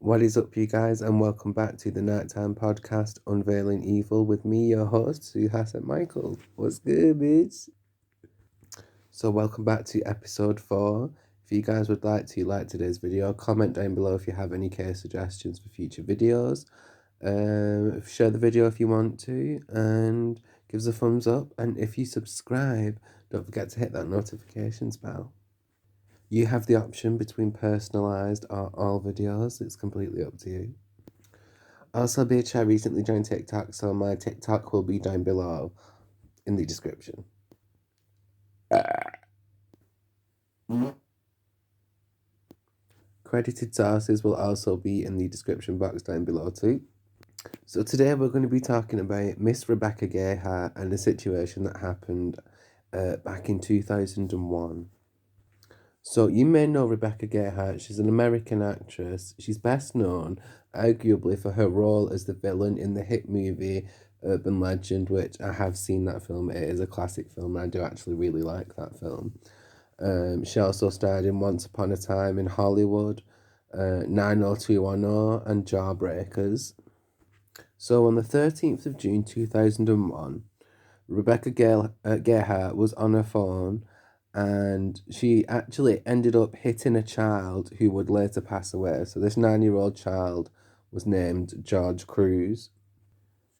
What is up, you guys, and welcome back to the nighttime podcast, Unveiling Evil, with me, your host, Suhasset Michael. What's good, bitch? So, welcome back to episode 4. If you guys would like to like today's video, comment down below if you have any case suggestions for future videos. Share the video if you want to, and give us a thumbs up. And if you subscribe, don't forget to hit that notifications bell. You have the option between personalised or all videos. It's completely up to you. Also, bitch, I recently joined TikTok, so my TikTok will be down below in the description. Credited sources will also be in the description box down below too. So today we're going to be talking about Miss Rebecca Gayheart and a situation that happened back in 2001. So you may know Rebecca Gayheart. She's an American actress. She's best known, arguably, for her role as the villain in the hit movie Urban Legend, which I have seen that film. It is a classic film, and I do actually really like that film. She also starred in Once Upon a Time in Hollywood, 90210, and Jawbreakers. So on the 13th of June 2001, Rebecca Gayheart was on her phone, and she actually ended up hitting a child who would later pass away. So this 9-year-old child was named George Cruz.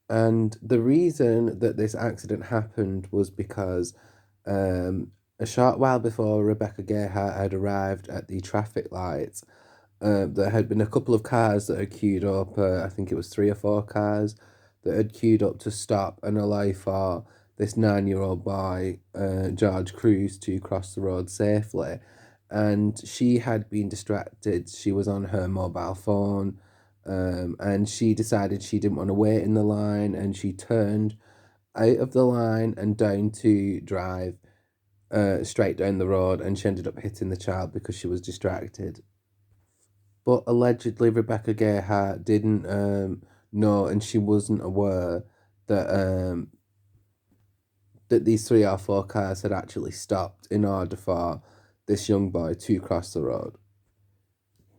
And the reason that this accident happened was because a short while before Rebecca Gayheart had arrived at the traffic lights, there had been a couple of cars that had queued up. I think it was 3 or 4 cars that had queued up to stop and allow for this 9-year-old boy, George Cruz, to cross the road safely. And she had been distracted. She was on her mobile phone, and she decided she didn't want to wait in the line, and she turned out of the line and down to drive straight down the road, and she ended up hitting the child because she was distracted. But allegedly, Rebecca Gayheart didn't know, and she wasn't aware that that these 3 or 4 cars had actually stopped in order for this young boy to cross the road.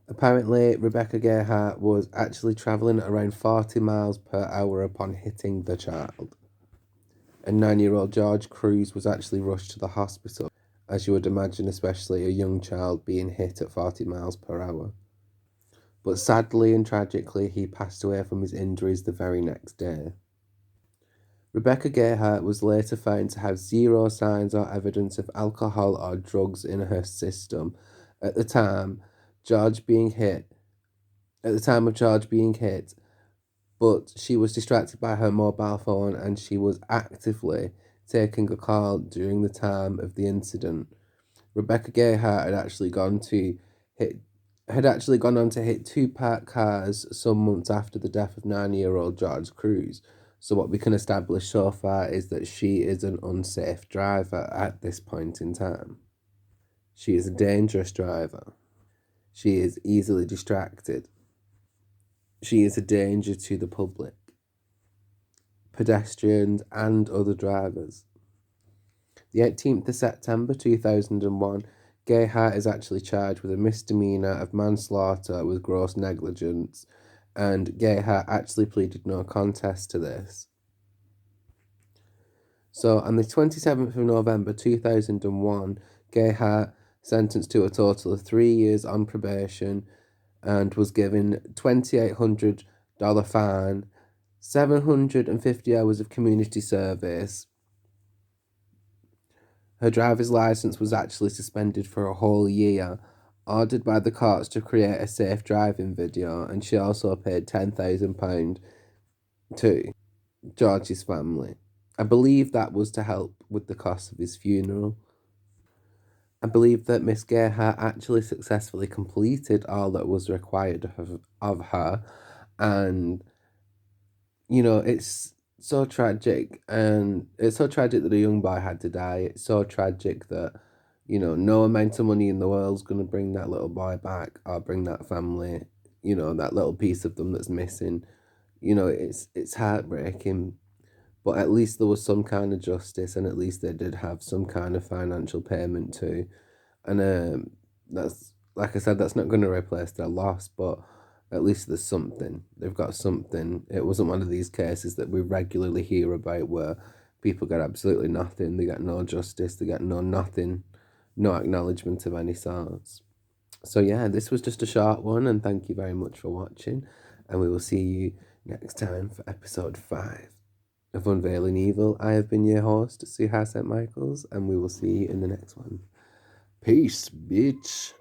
Apparently, Rebecca Gayheart was actually travelling at around 40 miles per hour upon hitting the child. And 9-year-old George Cruz was actually rushed to the hospital, as you would imagine, especially a young child being hit at 40 miles per hour. But sadly and tragically, he passed away from his injuries the very next day. Rebecca Gayheart was later found to have zero signs or evidence of alcohol or drugs in her system at the time George being hit. At the time of George being hit, but she was distracted by her mobile phone, and she was actively taking a call during the time of the incident. Rebecca Gayheart had actually gone on to hit 2 parked cars some months after the death of 9-year-old George Cruz. So what we can establish so far is that she is an unsafe driver at this point in time. She is a dangerous driver. She is easily distracted. She is a danger to the public, pedestrians, and other drivers. The 18th of September 2001, Gayheart is actually charged with a misdemeanor of manslaughter with gross negligence, and Gayheart actually pleaded no contest to this. So on the 27th of November 2001, Gayheart sentenced to a total of 3 years on probation and was given $2,800 fine, 750 hours of community service. Her driver's license was actually suspended for a whole year, ordered by the courts to create a safe driving video, and she also paid £10,000 to George's family. I believe that was to help with the cost of his funeral. I believe that Miss Gayheart actually successfully completed all that was required of her, and it's so tragic, and it's so tragic that a young boy had to die. It's so tragic that no amount of money in the world's going to bring that little boy back or bring that family, that little piece of them that's missing. It's heartbreaking, but at least there was some kind of justice, and at least they did have some kind of financial payment too. And that's, like I said, that's not going to replace their loss, but at least there's something. They've got something. It wasn't one of these cases that we regularly hear about where people get absolutely nothing. They get no justice. They get no nothing, no acknowledgement of any sorts. So yeah, this was just a short one, and thank you very much for watching. And we will see you next time for episode 5 of Unveiling Evil. I have been your host, Suha St. Michaels, and we will see you in the next one. Peace, bitch.